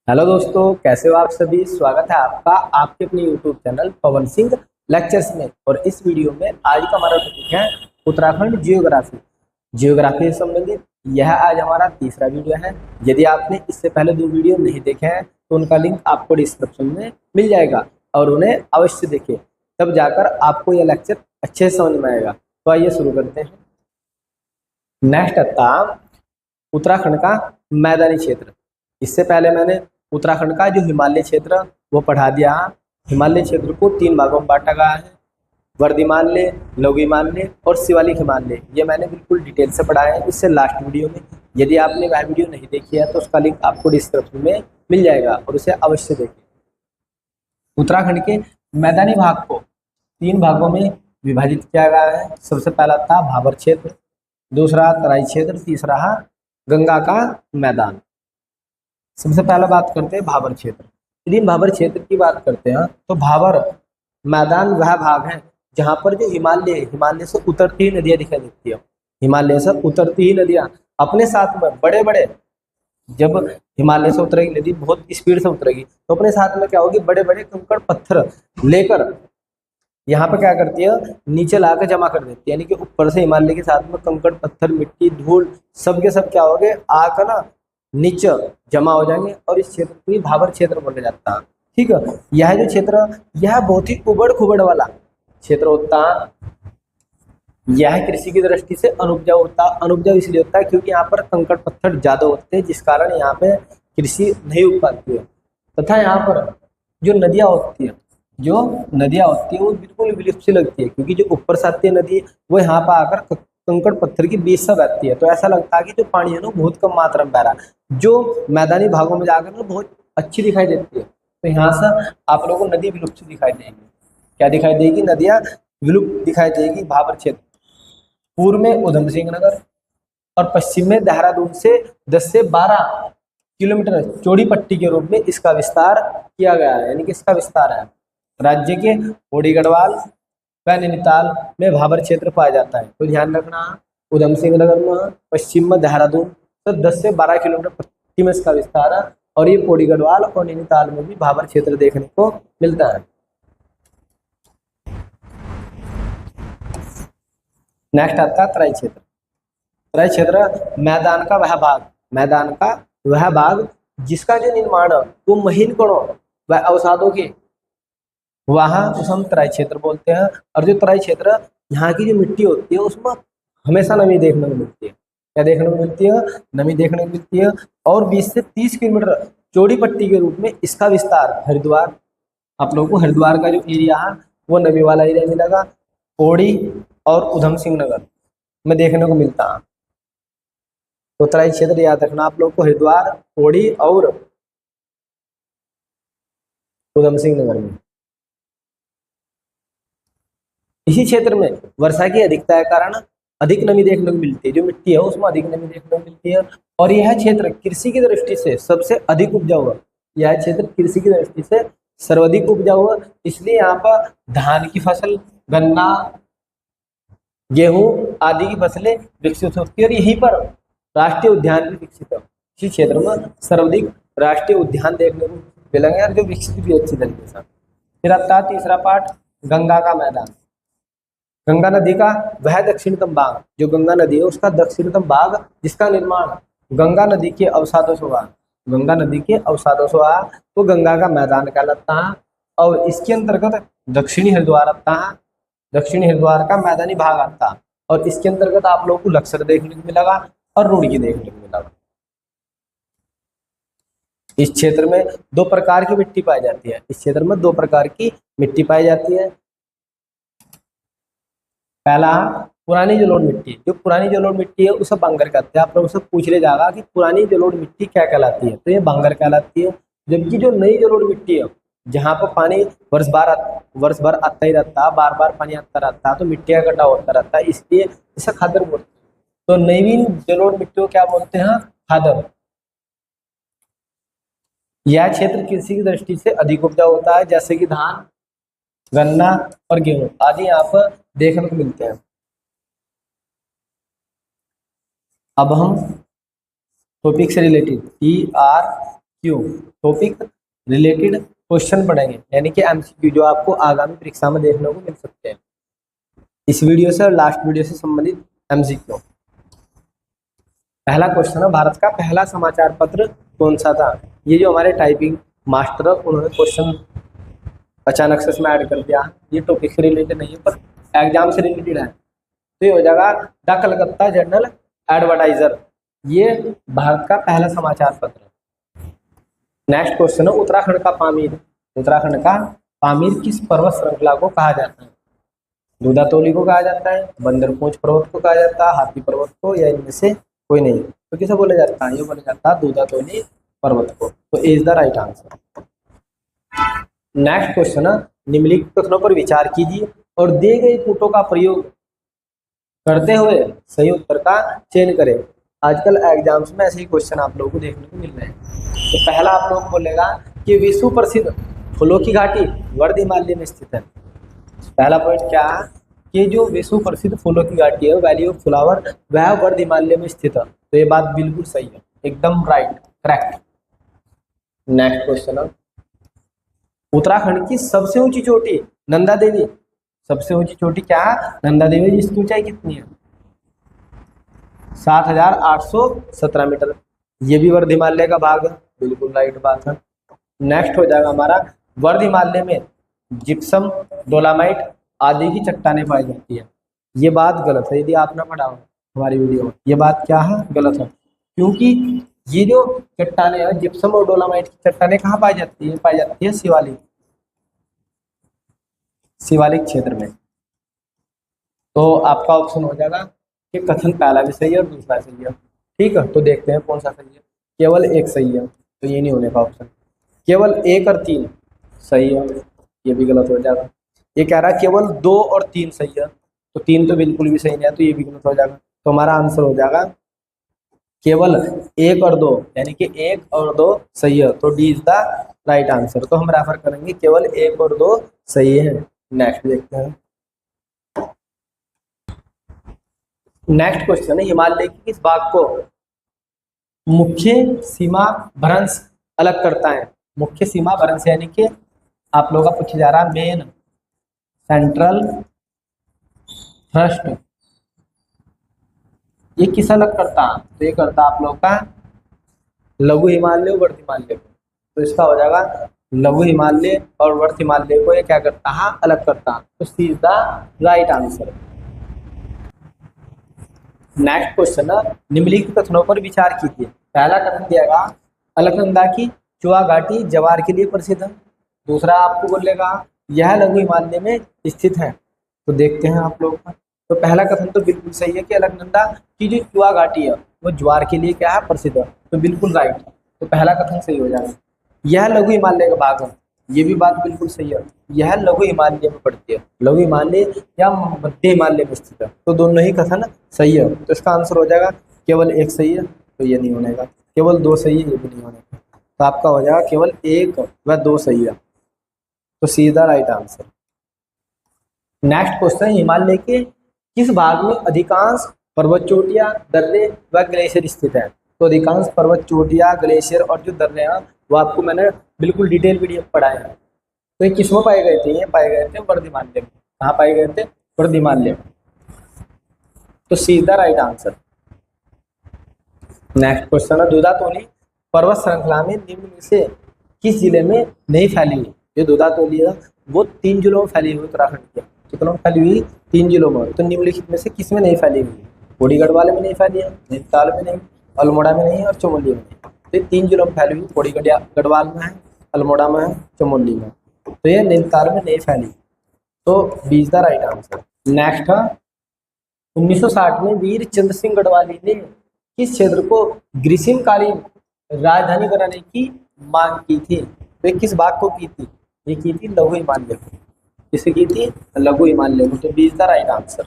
Hello दोस्तों, कैसे हो आप सभी। स्वागत है आपका आपके अपने YouTube channel Pawan Singh lectures में। और इस वीडियो में आज का हमारा टॉपिक है उत्तराखंड जियोग्राफी। जियोग्राफी से संबंधित यह आज हमारा तीसरा वीडियो है। यदि आपने इससे पहले 2 वीडियो नहीं देखे हैं तो उनका लिंक आपको डिस्क्रिप्शन में मिल जाएगा और उन्हें अवश्य देखें, तब जाकर आपको यह लेक्चर अच्छे से समझ में आएगा। तो आइए शुरू करते हैं। नेक्स्ट आता उत्तराखंड का मैदानी क्षेत्र। इससे पहले मैंने उत्तराखंड का जो हिमालय क्षेत्र वो पढ़ा दिया। हिमालय क्षेत्र को 3 भागों में बांटा गया है, वर्ध हिमालय, लघु हिमालय और शिवालिक हिमालय। ये मैंने बिल्कुल डिटेल से पढ़ा है इससे लास्ट वीडियो में। यदि आपने वह वीडियो नहीं देखी है तो उसका लिंक आपको डिस्क्रिप्शन में मिल जाएगा और उसे अवश्य देखें। उत्तराखंड के मैदानी भाग को 3 भागों में विभाजित किया गया है। सबसे पहला था भाबर क्षेत्र, दूसरा तराई क्षेत्र, तीसरा गंगा का मैदान। सबसे पहला बात करते हैं भाबर क्षेत्र। यदि भाबर क्षेत्र की बात करते हैं तो भाबर मैदान वह भाग है जहां पर जो हिमालय से उतरती हुई नदियां दिखाई देती है। हिमालय से उतरती हुई नदियां अपने साथ में बड़े बड़े, जब हिमालय से उतरेगी नदी बहुत स्पीड से उतरेगी तो अपने साथ में क्या होगी, बड़े बड़े कंकड़ पत्थर लेकर यहाँ पे क्या करती है, नीचे लाकर जमा कर देती है। यानी कि ऊपर से हिमालय के साथ में कंकड़ पत्थर मिट्टी धूल सब के सब क्या हो गए, आकर ना नीचे जमा हो जाएंगे और इस क्षेत्र को ही भाबर क्षेत्र बोला जाता है। ठीक है, यह जो क्षेत्र यह बहुत ही उबड़ खुबड़ वाला क्षेत्र होता है। यह कृषि की दृष्टि से अनुपजाऊ होता है। अनुपजाऊ इसलिए होता है क्योंकि यहाँ पर कंकड़ पत्थर ज्यादा होते हैं, जिस कारण यहाँ पे कृषि नहीं उग पाती है। तथा यहाँ पर जो नदियाँ होती है वो बिल्कुल विलुप्त सी लगती है, क्योंकि जो ऊपर से आती है नदी वो यहाँ पर आकर कंकड़ पत्थर की बीच से बहती है। तो ऐसा लगता है कि जो पानी है ना बहुत कम मात्रा में बह रहा है, जो मैदानी भागों में जाकर ना बहुत अच्छी दिखाई देती है। तो यहाँ से आप लोगों को नदी विलुप्त दिखाई देगी। क्या दिखाई देगी, नदियाँ विलुप्त दिखाई देगी। भाबर क्षेत्र पूर्व में उधम सिंह नगर और पश्चिम में देहरादून से 10 से 12 किलोमीटर चौड़ी पट्टी के रूप में इसका विस्तार किया गया है। यानी कि इसका विस्तार है। राज्य के पौड़ी गढ़वाल व नैनीताल में भाबर क्षेत्र पाया जाता है। तो ध्यान रखना, उधम सिंह नगर में, पश्चिम में देहरादून तो 10 से 12 किलोमीटर पट्टी में इसका विस्तार है। और ये पौड़ी गढ़वाल और नैनीताल में भी भाबर क्षेत्र देखने को मिलता है। नेक्स्ट आता है तराई क्षेत्र। तराई क्षेत्र मैदान का वह भाग जिसका जो निर्माण वो महीन कणों व अवसादों के वहां उसे हम तराई क्षेत्र बोलते हैं। और जो तराई क्षेत्र यहाँ की जो मिट्टी होती है उसमें हमेशा नमी देखने को मिलती है। क्या देखने को मिलती है, नमी देखने को मिलती है। और 20 से 30 किलोमीटर चौड़ी पट्टी के रूप में इसका विस्तार हरिद्वार, आप लोगों को हरिद्वार का जो एरिया है वो नमी वाला एरिया मिलेगा। पौड़ी और उधम सिंह नगर में देखने को मिलता है। तो तराई क्षेत्र याद रखना आप लोग को, हरिद्वार, पौड़ी और उधम सिंह नगर में। इसी क्षेत्र में वर्षा की अधिकता के कारण अधिक नमी देखने को मिलती है। जो मिट्टी है उसमें अधिक नमी देखने को मिलती है। और यह क्षेत्र कृषि की दृष्टि से सबसे अधिक उपजाऊ है। यह क्षेत्र कृषि की दृष्टि से सर्वाधिक उपजाऊ है, इसलिए यहाँ पर धान की फसल, गन्ना, गेहूं आदि की फसलें विकसित होती है। और यहीं पर राष्ट्रीय उद्यान भी विकसित है। इसी क्षेत्र में सर्वाधिक राष्ट्रीय उद्यान देखने को मिलेंगे और जो विकसित भी अच्छी तरीके से। फिर आता है तीसरा पार्ट, गंगा का मैदान। गंगा नदी का वह दक्षिणतम भाग, जो गंगा नदी है उसका दक्षिणतम भाग जिसका निर्माण गंगा नदी के अवसादों से हुआ, गंगा नदी के अवसादों से हुआ, तो गंगा का मैदान कहलाता है। और इसके अंतर्गत दक्षिणी हरिद्वार आता है। दक्षिणी हरिद्वार का मैदानी भाग आता है। और इसके अंतर्गत आप लोगों को लक्सर देखने को मिलेगा और रुड़की देखने को मिलेगा। इस क्षेत्र में 2 प्रकार की मिट्टी पाई जाती है। इस क्षेत्र में 2 प्रकार की मिट्टी पाई जाती है। पहला पुरानी जलोढ़ मिट्टी। जो पुरानी जलोढ़ मिट्टी है उसे बांगर कहते हैं। आप लोग से पूछ ले जाएगा कि पुरानी जलोढ़ मिट्टी क्या कहलाती है, तो ये बांगर कहलाती है। जबकि जो नई जलोढ़ मिट्टी है, जहाँ पर पानी वर्ष भर आता ही रहता है, बार बार पानी आता रहता है, तो मिट्टी का गड्ढा होता रहता है, इसलिए इसे खादर बोलते हैं। तो नवीन जलोढ़ मिट्टी को क्या बोलते हैं, खादर। यह क्षेत्र कृषि की दृष्टि से अधिक उपजाऊ होता है, जैसे कि धान, गन्ना और गेहूं आदि यहाँ पर देखने को मिलते हैं। अब हम टॉपिक से related TR Q topic related question पढ़ेंगे, यानी कि एमसीक्यू जो आपको आगामी परीक्षा में देखने को मिल सकते हैं इस वीडियो से और लास्ट वीडियो से संबंधित एमसीक्यू। पहला क्वेश्चन है, भारत का पहला समाचार पत्र कौन सा था? ये जो हमारे टाइपिंग मास्टर उन्होंने क्वेश्चन अचानक से इसमें ऐड कर दिया, ये टॉपिक से रिलेटेड नहीं है पर एग्जाम से रिलेटेड है, तो ये हो जाएगा द कलकत्ता जर्नल एडवर्टाइजर, ये भारत का पहला समाचार पत्र। नेक्स्ट क्वेश्चन है, उत्तराखंड का पामीर, उत्तराखंड का पामीर किस पर्वत श्रृंखला को कहा जाता है? दूधातोली को कहा जाता है, बंदरपूंछ पर्वत को कहा जाता है, हाथी पर्वत को, या इनमें से कोई नहीं? तो किसे बोला जाता है? ये बोला जाता है दूधातोली पर्वत को। तो is the right answer. Next question है, निम्नलिखित कथनों पर विचार कीजिए और दिए गए कूटों का प्रयोग करते हुए सही उत्तर का चयन करें। आजकल एग्जाम्स में ऐसे ही क्वेश्चन आप लोगों को देखने को मिल रहे हैं। तो पहला आप लोग बोलेगा कि विश्व प्रसिद्ध फूलों की घाटी वर्ध हिमालय में स्थित है। पहला पॉइंट क्या है कि जो विश्व प्रसिद्ध फूलों की घाटी है वैली ऑफ फ्लावर वह वर्ध हिमालय में स्थित है। तो ये बात बिल्कुल सही है, एकदम राइट, करेक्ट। नेक्स्ट क्वेश्चन है, उत्तराखंड की सबसे ऊंची चोटी नंदा देवी, सबसे ऊंची चोटी क्या है? नंदा देवी, जिसकी ऊंचाई कितनी है? 7,817 मीटर। ये भी वर्ध हिमालय का भाग है, बिल्कुल राइट बात है। नेक्स्ट हो जाएगा हमारा, वर्ध हिमालय में जिप्सम, डोलामाइट आदि की चट्टानें पाई जाती है। ये बात गलत है, यदि आपने पढ़ा हो हमारी वीडियो में, ये बात क्या है? गलत है, क्योंकि ये जो चट्टानें हैं जिप्सम और डोलामाइट की चट्टानें कहाँ पाई जाती है? पाई जाती है शिवालिक क्षेत्र में। तो आपका ऑप्शन हो जाएगा कि कथन पहला भी सही है और दूसरा सही है। ठीक है, तो देखते हैं कौन सा सही है। केवल एक सही है, तो ये नहीं होने का ऑप्शन। केवल 1 और 3 सही है, ये भी गलत हो जाएगा। ये कह रहा है केवल 2 और 3 सही है, तो 3 तो बिल्कुल भी सही नहीं है, तो ये भी गलत हो जाएगा। तो हमारा आंसर हो जाएगा केवल 1 और 2, यानी कि 1 और 2 सही है, तो D is the right answer. तो हम रेफर करेंगे केवल 1 और 2 सही है। नेक्स्ट देखते हैं। नेक्स्ट क्वेश्चन है, हिमालय के किस भाग को मुख्य सीमा भ्रंश अलग करता है? मुख्य सीमा भ्रंश यानी कि आप लोगों का पूछा जा रहा मेन सेंट्रल थ्रस्ट, ये किस अलग करता है? तो ये करता आप लोग का लघु हिमालय और वर्ध हिमालय को। तो इसका हो जाएगा लघु हिमालय और वर्ध हिमालय को ये क्या करता है? अलग करता है। तो C is the right answer. Next question है, निम्नलिखित कथनों पर विचार कीजिए। पहला कथन दिएगा अलकनंदा की चुआ घाटी जवार के लिए प्रसिद्ध है। दूसरा आपको बोलेगा यह लघु हिमालय में स्थित है। तो देखते हैं आप लोग का। तो पहला कथन तो बिल्कुल सही है कि अलकनंदा की जो चुआ घाटी है वो ज्वार के लिए क्या है? प्रसिद्ध है। तो बिल्कुल राइट है, तो पहला कथन सही हो जाएगा। यह लघु हिमालय का भाग है, ये भी बात बिल्कुल सही है, यह लघु हिमालय में पड़ती है। लघु हिमालय या मध्य हिमालय में स्थित है, तो दोनों ही कथन सही है। तो इसका आंसर हो जाएगा केवल 1 सही है, तो ये नहीं होने का। केवल 2 सही है, ये भी नहीं होने का। तो आपका हो जाएगा केवल 1 व 2 सही है, तो सीधा right answer. Next question, Himalaya के किस भाग में अधिकांश पर्वत चोटियां, दर्रे व ग्लेशियर स्थित है? तो अधिकांश पर्वत चोटियां, ग्लेशियर और जो दर्रे हैं वो आपको मैंने बिल्कुल डिटेल वीडियो पढ़ाए हैं। तो ये किस में पाए गए थे? ये पाए गए थे वर्ध हिमालय में। कहाँ पाए गए थे? वर्ध हिमालय में। तो सीधा राइट आंसर। नेक्स्ट क्वेश्चन है, दूधातोली पर्वत श्रृंखला में निम्न में से किस जिले में नहीं फैली हुई? ये दूधातोली है वो 3 जिलों में फैली हुई उत्तराखंड के। कितनों में फैली हुई? 3 जिलों में। तो निम्नलिखित में से किस में नहीं फैली हुई? बूढ़ी गढ़वाल में नहीं फैली है, नैनीताल में नहीं, अल्मोड़ा में नहीं और चमोली में नहीं। तो 3 जिलों में फैली हुई, बूढ़ी गढ़वाल में है, अल्मोड़ा में है, चमोली में। तो ये नैनीताल में नहीं फैली, तो B is the right answer. Next है, 1960 में वीर चंद्र सिंह गढ़वाली ने किस क्षेत्र को ग्रीष्मकालीन राजधानी बनाने की मांग की थी? तो ये किस भाग को की थी? ये की थी लघु हिमालय को। किसे की थी? लघु हिमालय को। तो B is the right answer.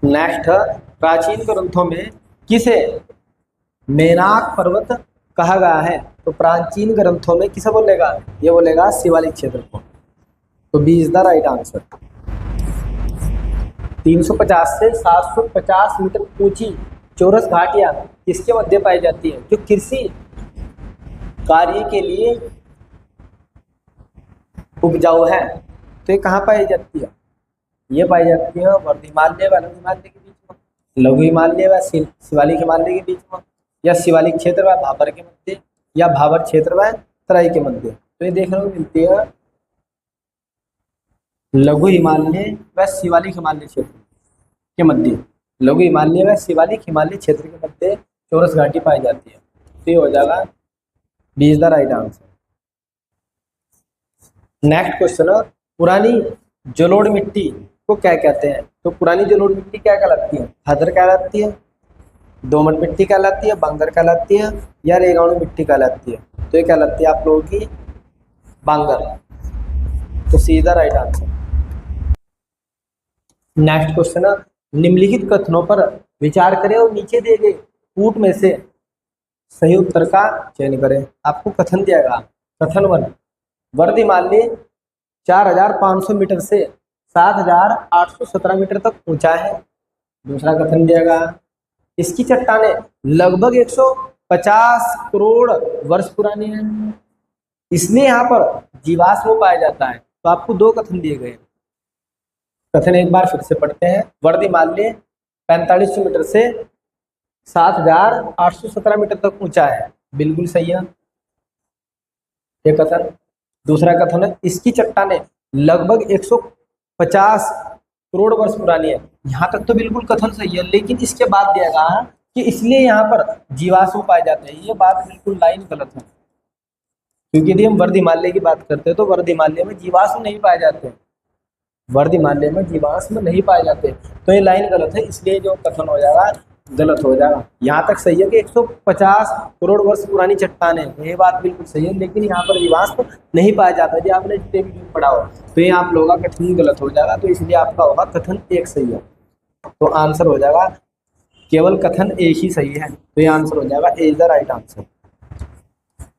Next है, प्राचीन ग्रंथों में किसे मेनाक पर्वत कहा गया है? तो प्राचीन ग्रंथों में किसे बोलेगा? ये बोलेगा शिवालिक क्षेत्र को। तो B is the right answer. 350 से 750 मीटर ऊंची चौरस घाटियां किसके मध्य पाई जाती है? जो कृषि कार्य के लिए उपजाऊ है। तो ये कहाँ पाई जाती है? ये पाई जाती है वर्ध हिमालय व लघु हिमालय के बीच में, लघु हिमालय व शिवालिक हिमालय के बीच में, या शिवालिक क्षेत्र व भाबर के मध्य, या भाबर क्षेत्र व तराई के मध्य। तो ये देखने को मिलती है लघु हिमालय व शिवालिक हिमालय क्षेत्र के मध्य, लघु हिमालय व शिवालिक हिमालय क्षेत्र के मध्य चौरस घाटी पाई जाती है। तो ये हो जाएगा B is the right answer. Next question है, पुरानी जलोढ़ मिट्टी को क्या कहते हैं? तो पुरानी जलोढ़ मिट्टी क्या कहलाती है? खदर कहलाती है, दोमट मिट्टी कहलाती है, बांगर कहलाती है, या रेगाणु मिट्टी कहलाती है? तो ये कहलाती है आप लोगों की बांगर। तो सीधा राइट आंसर। नेक्स्ट क्वेश्चन है, निम्नलिखित कथनों पर विचार करें और नीचे दिए गए कूट में से सही उत्तर का चयन करें। आपको कथन दिया गया, कथन 1, वर्ध हिमालय 4500 मीटर से 7817 मीटर तक ऊंचा है। दूसरा कथन दिया गया, इसकी चट्टानें लगभग 150 करोड़ वर्ष पुरानी है, इसलिए यहाँ पर जीवाश्म पाया जाता है। तो आपको दो कथन दिए गए। कथन एक बार फिर से पढ़ते हैं, वर्ध हिमालय 4500 मीटर से 7817 मीटर तक ऊंचा है, बिल्कुल सही है ये कथन। दूसरा कथन है, इसकी चट्टानें लगभग 150 करोड़ वर्ष पुरानी है। यहाँ तक तो बिल्कुल कथन सही है, लेकिन इसके बाद दिया गया कि इसलिए यहाँ पर जीवाश्म पाए जाते हैं। ये बात बिल्कुल लाइन गलत है, क्योंकि यदि हम वर्ध हिमालय की बात करते हैं तो वर्ध हिमालय में जीवाश्म नहीं पाए जाते, वर्ध हिमालय में जीवाश्म नहीं पाए जाते। तो ये लाइन गलत है, इसलिए जो कथन हो जाएगा गलत हो जाएगा। यहाँ तक सही है कि 150 करोड़ वर्ष पुरानी चट्टान है, ये बात बिल्कुल सही है, लेकिन यहाँ पर जीवाश्म नहीं पाया जाता। जी आपने जितने भी पढ़ा हो, तो ये आप लोगों का कथन गलत हो जाएगा। तो इसलिए आपका होगा कथन एक सही है। तो आंसर हो जाएगा केवल कथन एक ही सही है। तो ये आंसर हो जाएगा A is the right answer.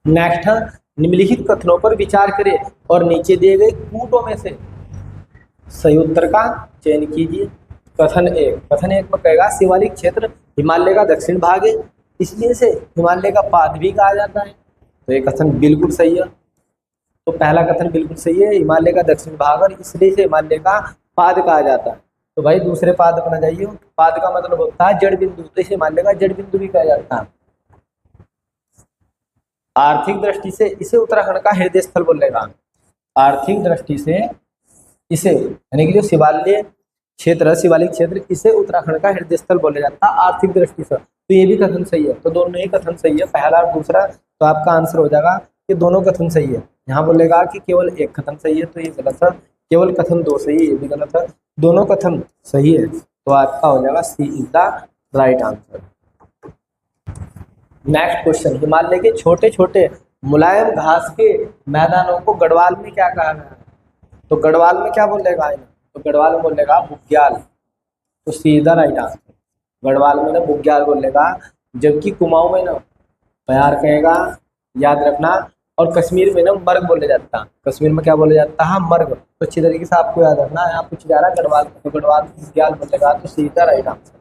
Next है, निम्नलिखित कथनों पर विचार करें और नीचे दिए गए कूटों में से सही उत्तर का चयन कीजिए। कथन एक में कहेगा शिवालिक क्षेत्र हिमालय का दक्षिण भाग है, इसलिए इसे हिमालय का पाद भी कहा जाता है। तो ये कथन बिल्कुल सही है। तो पहला कथन बिल्कुल सही है, हिमालय का दक्षिण भाग और इसलिए इसे हिमालय का पाद कहा जाता है। तो भाई दूसरे पाद अपना जाइए, पाद का मतलब होता है जड़ बिंदु, तो इसे हिमालय का जड़ बिंदु भी कहा जाता है। आर्थिक दृष्टि से इसे उत्तराखंड का हृदय स्थल बोलेगा। आर्थिक दृष्टि से इसे यानी कि जो शिवालय क्षेत्र, शिवालिक क्षेत्र, इसे उत्तराखंड का हृदय स्थल बोला जाता है आर्थिक दृष्टि से। तो ये भी कथन सही है। तो दोनों ही कथन सही है, पहला और दूसरा। तो आपका आंसर हो जाएगा कि दोनों कथन सही है। यहाँ बोलेगा कि केवल एक कथन सही है, तो ये गलत है। केवल कथन 2 सही है, ये भी गलत है। दोनों कथन सही है, तो आपका हो जाएगा C is the right answer. Next question, Himalaya के छोटे छोटे मुलायम घास के मैदानों को गढ़वाल में क्या कहा गया है? तो गढ़वाल में क्या बोलेगा? तो गढ़वाल में बोलेगा बुग्याल। तो सीधा राइट आंसर। गढ़वाल में ना बुग्याल बोलेगा, जबकि कुमाऊं में ना प्यार कहेगा, याद रखना। और कश्मीर में ना मर्ग बोले जाता है। कश्मीर में क्या बोले जाता है? मर्ग। तो अच्छी तरीके से आपको याद रखना है। यहाँ पूछ जा रहा है गढ़वाल, तो गढ़वाल बुग्याल बोलेगा। तो सीधा राइट आंसर।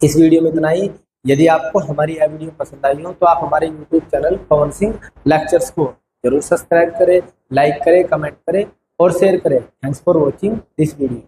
इस वीडियो में इतना ही। यदि आपको हमारी यह वीडियो पसंद आई हो तो आप हमारे YouTube channel Pawan Singh lectures को जरूर सब्सक्राइब करें, लाइक करें, कमेंट करें और शेयर करें। Thanks for watching this video.